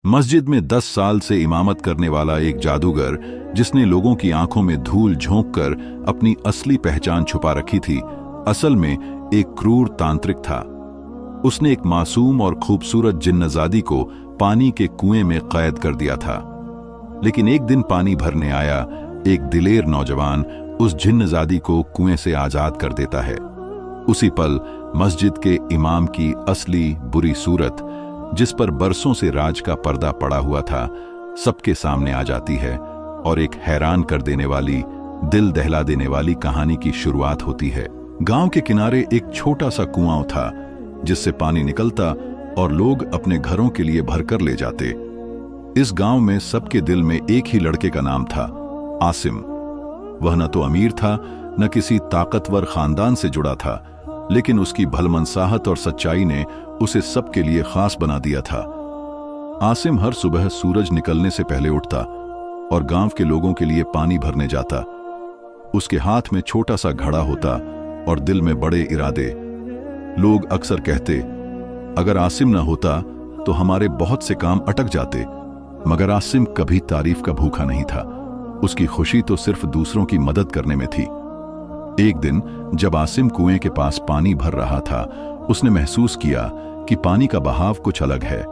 मस्जिद में 10 साल से इमामत करने वाला एक जादूगर, जिसने लोगों की आंखों में धूल झोंककर अपनी असली पहचान छुपा रखी थी, असल में एक क्रूर तांत्रिक था। उसने एक मासूम और खूबसूरत जिन्नजादी को पानी के कुएं में कैद कर दिया था। लेकिन एक दिन पानी भरने आया एक दिलेर नौजवान उस जिन्नजादी को कुएं से आजाद कर देता है। उसी पल मस्जिद के इमाम की असली बुरी सूरत, जिस पर बरसों से राज का पर्दा पड़ा हुआ था, सबके सामने आ जाती है और एक हैरान कर देने वाली, दिल दहला देने वाली कहानी की शुरुआत होती है। गांव के किनारे एक छोटा सा कुआं था जिससे पानी निकलता और लोग अपने घरों के लिए भरकर ले जाते। इस गांव में सबके दिल में एक ही लड़के का नाम था, आसिम। वह न तो अमीर था, न किसी ताकतवर खानदान से जुड़ा था, लेकिन उसकी भलमनसाहत और सच्चाई ने उसे सबके लिए खास बना दिया था। आसिम हर सुबह सूरज निकलने से पहले उठता और गांव के लोगों के लिए पानी भरने जाता। उसके हाथ में छोटा सा घड़ा होता और दिल में बड़े इरादे। लोग अक्सर कहते, अगर आसिम न होता तो हमारे बहुत से काम अटक जाते। मगर आसिम कभी तारीफ का भूखा नहीं था। उसकी खुशी तो सिर्फ दूसरों की मदद करने में थी। एक दिन जब आसिम कुएं के पास पानी भर रहा था, उसने महसूस किया कि पानी का बहाव कुछ अलग है।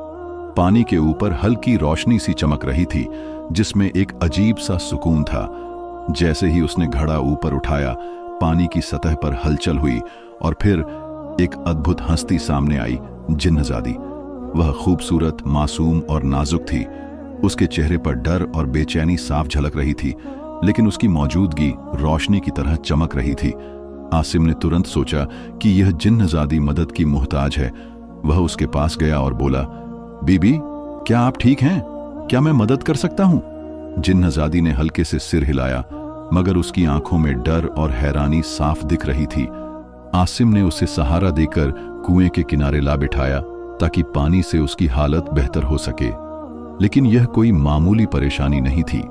पानी के ऊपर हल्की रोशनी सी चमक रही थी, जिसमें एक अजीब सा सुकून था। जैसे ही उसने घड़ा ऊपर उठाया, पानी की सतह पर हलचल हुई और फिर एक अद्भुत हस्ती सामने आई, जिन्नजादी। वह खूबसूरत, मासूम और नाजुक थी। उसके चेहरे पर डर और बेचैनी साफ झलक रही थी, लेकिन उसकी मौजूदगी रोशनी की तरह चमक रही थी। आसिम ने तुरंत सोचा कि यह जिन्नजादी मदद की मुहताज है। वह उसके पास गया और बोला, बीबी, क्या आप ठीक हैं? क्या मैं मदद कर सकता हूं? जिन्नजादी ने हल्के से सिर हिलाया, मगर उसकी आंखों में डर और हैरानी साफ दिख रही थी। आसिम ने उसे सहारा देकर कुएं के किनारे ला बिठाया ताकि पानी से उसकी हालत बेहतर हो सके। लेकिन यह कोई मामूली परेशानी नहीं थी।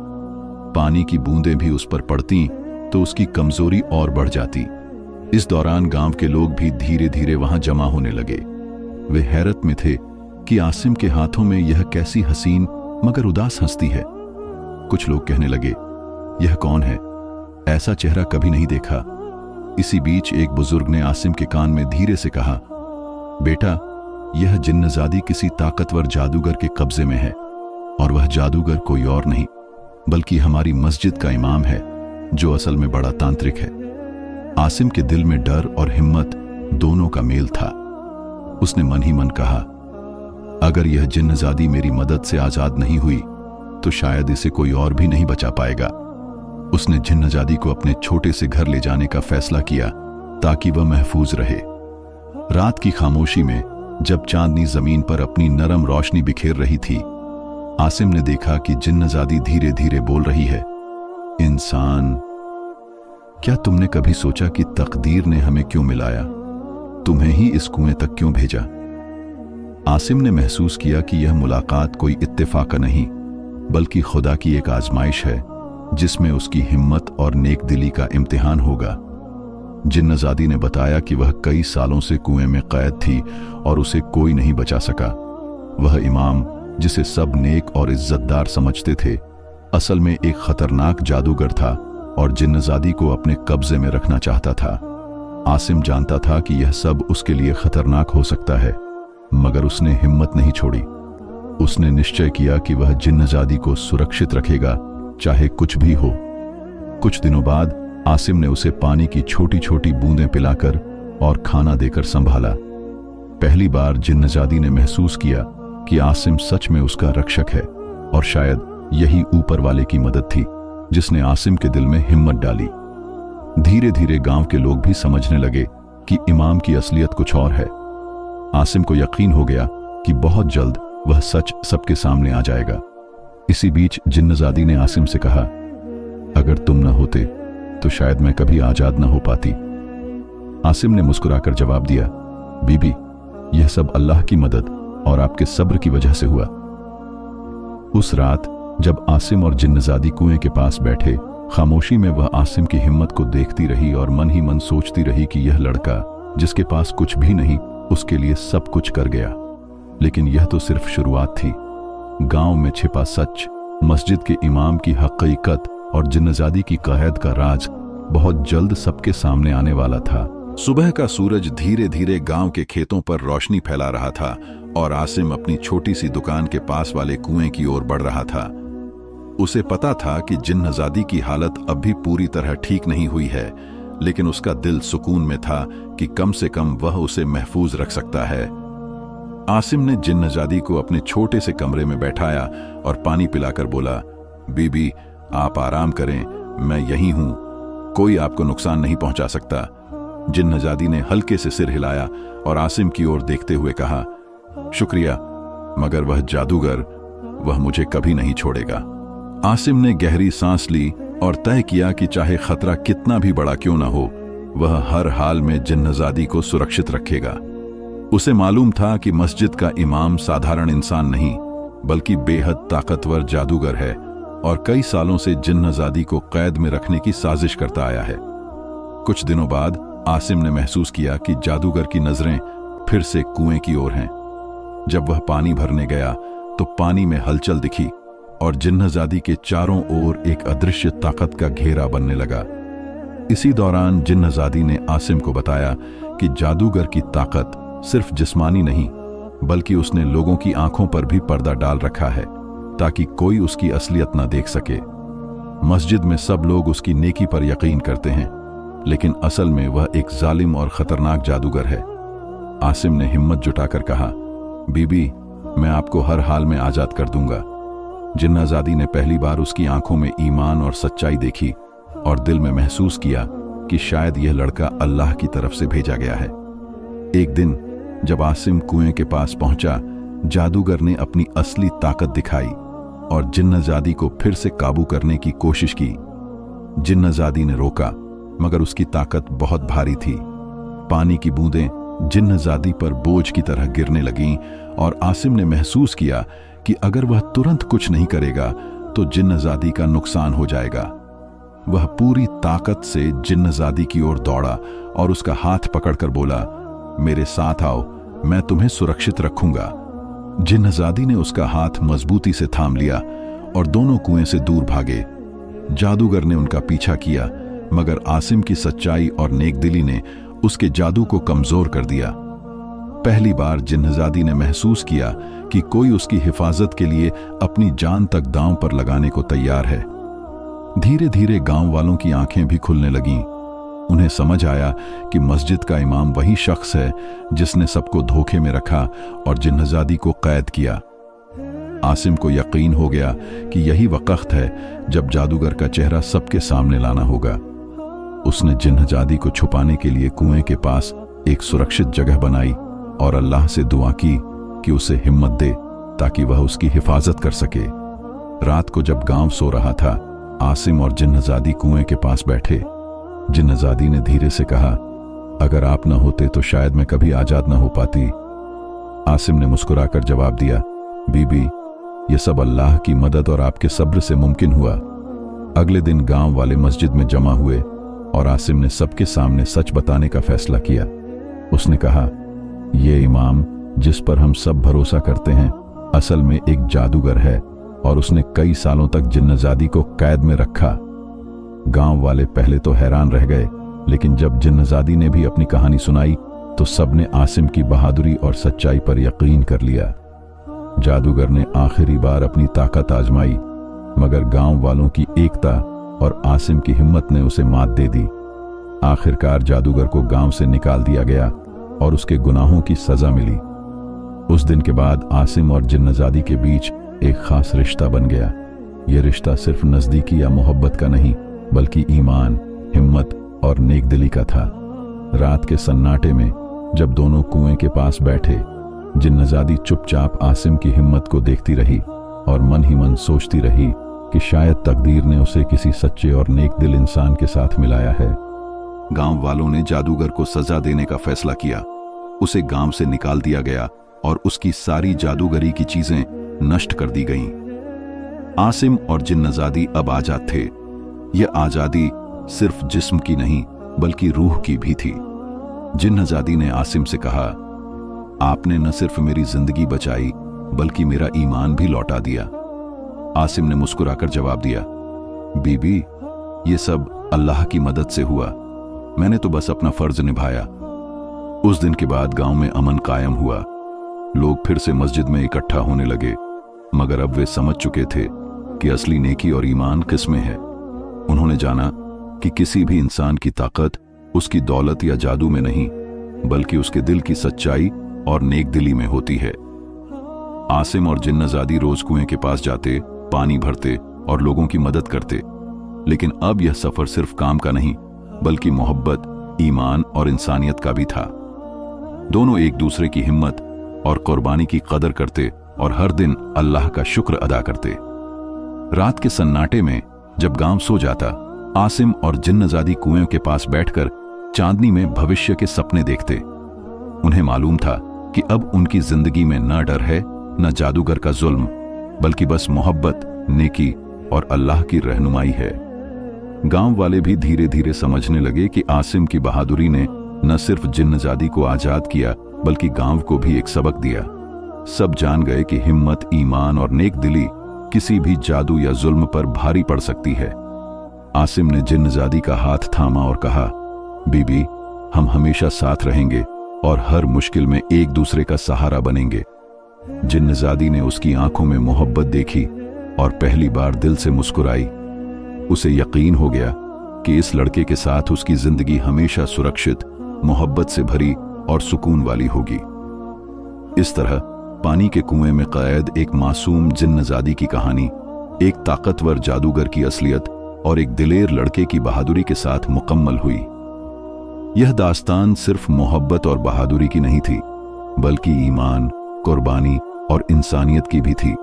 पानी की बूंदें भी उस पर पड़ती तो उसकी कमजोरी और बढ़ जाती। इस दौरान गांव के लोग भी धीरे धीरे वहां जमा होने लगे। वे हैरत में थे कि आसिम के हाथों में यह कैसी हसीन मगर उदास हस्ती है। कुछ लोग कहने लगे, यह कौन है? ऐसा चेहरा कभी नहीं देखा। इसी बीच एक बुजुर्ग ने आसिम के कान में धीरे से कहा, बेटा, यह जिन्नजादी किसी ताकतवर जादूगर के कब्जे में है, और वह जादूगर कोई और नहीं बल्कि हमारी मस्जिद का इमाम है, जो असल में बड़ा तांत्रिक है। आसिम के दिल में डर और हिम्मत दोनों का मेल था। उसने मन ही मन कहा, अगर यह जिन्नजादी मेरी मदद से आजाद नहीं हुई तो शायद इसे कोई और भी नहीं बचा पाएगा। उसने जिन्नजादी को अपने छोटे से घर ले जाने का फैसला किया ताकि वह महफूज रहे। रात की खामोशी में जब चांदनी जमीन पर अपनी नरम रोशनी बिखेर रही थी, आसिम ने देखा कि जिन्नजादी धीरे धीरे बोल रही है, इंसान, क्या तुमने कभी सोचा कि तकदीर ने हमें क्यों मिलाया? तुम्हें ही इस कुएं तक क्यों भेजा? आसिम ने महसूस किया कि यह मुलाकात कोई इत्तेफाक नहीं बल्कि खुदा की एक आजमाइश है, जिसमें उसकी हिम्मत और नेकदिली का इम्तिहान होगा। जिन्नजादी ने बताया कि वह कई सालों से कुएं में कैद थी और उसे कोई नहीं बचा सका। वह इमाम, जिसे सब नेक और इज्जतदार समझते थे, असल में एक खतरनाक जादूगर था और जिन्नजादी को अपने कब्जे में रखना चाहता था। आसिम जानता था कि यह सब उसके लिए खतरनाक हो सकता है, मगर उसने हिम्मत नहीं छोड़ी। उसने निश्चय किया कि वह जिन्नजादी को सुरक्षित रखेगा, चाहे कुछ भी हो। कुछ दिनों बाद आसिम ने उसे पानी की छोटी छोटी बूंदें पिलाकर और खाना देकर संभाला। पहली बार जिन्नजादी ने महसूस किया कि आसिम सच में उसका रक्षक है, और शायद यही ऊपर वाले की मदद थी जिसने आसिम के दिल में हिम्मत डाली। धीरे धीरे गांव के लोग भी समझने लगे कि इमाम की असलियत कुछ और है। आसिम को यकीन हो गया कि बहुत जल्द वह सच सबके सामने आ जाएगा। इसी बीच जिन्नजादी ने आसिम से कहा, अगर तुम न होते तो शायद मैं कभी आजाद न हो पाती। आसिम ने मुस्कुराकर जवाब दिया, बीबी, यह सब अल्लाह की मदद और आपके सब्र की वजह से हुआ। उस रात जब आसिम और जिन्नजादी कुएं के पास बैठे, खामोशी में वह आसिम की हिम्मत को देखती रही और मन ही मन सोचती रही कि यह लड़का, जिसके पास कुछ भी नहीं, उसके लिए सब कुछ कर गया। लेकिन यह तो सिर्फ शुरुआत थी। गांव में छिपा सच, मस्जिद के इमाम की हकीकत और जिन्नजादी की क़ैद का राज बहुत जल्द सबके सामने आने वाला था। सुबह का सूरज धीरे धीरे गांव के खेतों पर रोशनी फैला रहा था और आसिम अपनी छोटी सी दुकान के पास वाले कुएं की ओर बढ़ रहा था। उसे पता था कि जिन्नजादी की हालत अब भी पूरी तरह ठीक नहीं हुई है, लेकिन उसका दिल सुकून में था कि कम से कम वह उसे महफूज रख सकता है। आसिम ने जिन्नजादी को अपने छोटे से कमरे में बैठाया और पानी पिलाकर बोला, बीबी आप आराम करें, मैं यहीं हूं, कोई आपको नुकसान नहीं पहुंचा सकता। जिन्नजादी ने हल्के से सिर हिलाया और आसिम की ओर देखते हुए कहा, शुक्रिया, मगर वह जादूगर, वह मुझे कभी नहीं छोड़ेगा। आसिम ने गहरी सांस ली और तय किया कि चाहे खतरा कितना भी बड़ा क्यों ना हो, वह हर हाल में जिन्नजादी को सुरक्षित रखेगा। उसे मालूम था कि मस्जिद का इमाम साधारण इंसान नहीं, बल्कि बेहद ताकतवर जादूगर है और कई सालों से जिन्नजादी को कैद में रखने की साजिश करता आया है। कुछ दिनों बाद आसिम ने महसूस किया कि जादूगर की नजरें फिर से कुएं की ओर हैं। जब वह पानी भरने गया तो पानी में हलचल दिखी और जिन्नजादी के चारों ओर एक अदृश्य ताकत का घेरा बनने लगा। इसी दौरान जिन्नजादी ने आसिम को बताया कि जादूगर की ताकत सिर्फ जिस्मानी नहीं, बल्कि उसने लोगों की आंखों पर भी पर्दा डाल रखा है ताकि कोई उसकी असलियत न देख सके। मस्जिद में सब लोग उसकी नेकी पर यकीन करते हैं, लेकिन असल में वह एक जालिम और खतरनाक जादूगर है। आसिम ने हिम्मत जुटाकर कहा, बीबी मैं आपको हर हाल में आजाद कर दूंगा। जिन्नजादी ने पहली बार उसकी आंखों में ईमान और सच्चाई देखी और दिल में महसूस किया कि शायद यह लड़का अल्लाह की तरफ से भेजा गया है। एक दिन जब आसिम कुएं के पास पहुंचा, जादूगर ने अपनी असली ताकत दिखाई और जिन्नजादी को फिर से काबू करने की कोशिश की। जिन्नजादी ने रोका, मगर उसकी ताकत बहुत भारी थी। पानी की बूंदें जिन्नजादी पर बोझ की तरह गिरने लगीं और आसिम ने महसूस किया कि अगर वह तुरंत कुछ नहीं करेगा तो जिन्नजादी का नुकसान हो जाएगा। वह पूरी ताकत से जिन्नजादी की ओर दौड़ा और उसका हाथ पकड़कर बोला, मेरे साथ आओ, मैं तुम्हें सुरक्षित रखूंगा। जिन्नजादी ने उसका हाथ मजबूती से थाम लिया और दोनों कुएं से दूर भागे। जादूगर ने उनका पीछा किया, मगर आसिम की सच्चाई और नेकदिली ने उसके जादू को कमजोर कर दिया। पहली बार जिन्नजादी ने महसूस किया कि कोई उसकी हिफाजत के लिए अपनी जान तक दांव पर लगाने को तैयार है। धीरे धीरे गांव वालों की आंखें भी खुलने लगीं। उन्हें समझ आया कि मस्जिद का इमाम वही शख्स है जिसने सबको धोखे में रखा और जिन्नजादी को कैद किया। आसिम को यकीन हो गया कि यही वक्त है जब जादूगर का चेहरा सबके सामने लाना होगा। उसने जिन्नजादी को छुपाने के लिए कुएं के पास एक सुरक्षित जगह बनाई और अल्लाह से दुआ की कि उसे हिम्मत दे ताकि वह उसकी हिफाजत कर सके। रात को जब गांव सो रहा था, आसिम और जिन्नजादी कुएं के पास बैठे। जिन्नजादी ने धीरे से कहा, अगर आप न होते तो शायद मैं कभी आजाद न हो पाती। आसिम ने मुस्कुराकर जवाब दिया, बीबी ये सब अल्लाह की मदद और आपके सब्र से मुमकिन हुआ। अगले दिन गांव वाले मस्जिद में जमा हुए और आसिम ने सबके सामने सच बताने का फैसला किया। उसने कहा, ये इमाम जिस पर हम सब भरोसा करते हैं असल में एक जादूगर है और उसने कई सालों तक जिन्नजादी को कैद में रखा। गांव वाले पहले तो हैरान रह गए, लेकिन जब जिन्नजादी ने भी अपनी कहानी सुनाई तो सबने आसिम की बहादुरी और सच्चाई पर यकीन कर लिया। जादूगर ने आखिरी बार अपनी ताकत आजमाई, मगर गांव वालों की एकता और आसिम की हिम्मत ने उसे मात दे दी। आखिरकार जादूगर को गांव से निकाल दिया गया और उसके गुनाहों की सजा मिली। उस दिन के बाद आसिम और जिन्नजादी के बीच एक खास रिश्ता बन गया। यह रिश्ता सिर्फ नजदीकी या मोहब्बत का नहीं, बल्कि ईमान, हिम्मत और नेकदिली का था। रात के सन्नाटे में जब दोनों कुएं के पास बैठे, जिन्नजादी चुपचाप आसिम की हिम्मत को देखती रही और मन ही मन सोचती रही कि शायद तकदीर ने उसे किसी सच्चे और नेकदिल इंसान के साथ मिलाया है। गांव वालों ने जादूगर को सजा देने का फैसला किया। उसे गांव से निकाल दिया गया और उसकी सारी जादूगरी की चीजें नष्ट कर दी गईं। आसिम और जिन्नजादी अब आजाद थे। यह आजादी सिर्फ जिस्म की नहीं, बल्कि रूह की भी थी। जिन्नजादी ने आसिम से कहा, आपने न सिर्फ मेरी जिंदगी बचाई, बल्कि मेरा ईमान भी लौटा दिया। आसिम ने मुस्कुराकर जवाब दिया, बीबी, ये सब अल्लाह की मदद से हुआ, मैंने तो बस अपना फर्ज निभाया। उस दिन के बाद गांव में अमन कायम हुआ। लोग फिर से मस्जिद में इकट्ठा होने लगे, मगर अब वे समझ चुके थे कि असली नेकी और ईमान किसमें है। उन्होंने जाना कि किसी भी इंसान की ताकत उसकी दौलत या जादू में नहीं, बल्कि उसके दिल की सच्चाई और नेक दिली में होती है। आसिम और जिन्नजादी रोज कुएं के पास जाते, पानी भरते और लोगों की मदद करते, लेकिन अब यह सफर सिर्फ काम का नहीं, बल्कि मोहब्बत, ईमान और इंसानियत का भी था। दोनों एक दूसरे की हिम्मत और कुर्बानी की कदर करते और हर दिन अल्लाह का शुक्र अदा करते। रात के सन्नाटे में जब गांव सो जाता, आसिम और जिन्नजादी कुएं के पास बैठकर चांदनी में भविष्य के सपने देखते। उन्हें मालूम था कि अब उनकी जिंदगी में न डर है, न जादूगर का जुल्म, बल्कि बस मोहब्बत, नेकी और अल्लाह की रहनुमाई है। गांव वाले भी धीरे धीरे समझने लगे कि आसिम की बहादुरी ने न सिर्फ जिन्नजादी को आजाद किया, बल्कि गांव को भी एक सबक दिया। सब जान गए कि हिम्मत, ईमान और नेक दिली किसी भी जादू या जुल्म पर भारी पड़ सकती है। आसिम ने जिन्नजादी का हाथ थामा और कहा, बीबी, हम हमेशा साथ रहेंगे और हर मुश्किल में एक दूसरे का सहारा बनेंगे। जिन्नजादी ने उसकी आंखों में मोहब्बत देखी और पहली बार दिल से मुस्कुराई। उसे यकीन हो गया कि इस लड़के के साथ उसकी जिंदगी हमेशा सुरक्षित, मोहब्बत से भरी और सुकून वाली होगी। इस तरह पानी के कुएं में कैद एक मासूम जिन्नजादी की कहानी एक ताकतवर जादूगर की असलियत और एक दिलेर लड़के की बहादुरी के साथ मुकम्मल हुई। यह दास्तान सिर्फ मोहब्बत और बहादुरी की नहीं थी, बल्कि ईमान, कुर्बानी और इंसानियत की भी थी।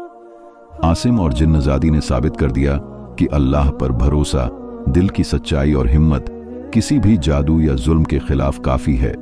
आसिम और जिन्नजादी ने साबित कर दिया कि अल्लाह पर भरोसा, दिल की सच्चाई और हिम्मत किसी भी जादू या जुल्म के खिलाफ काफी है।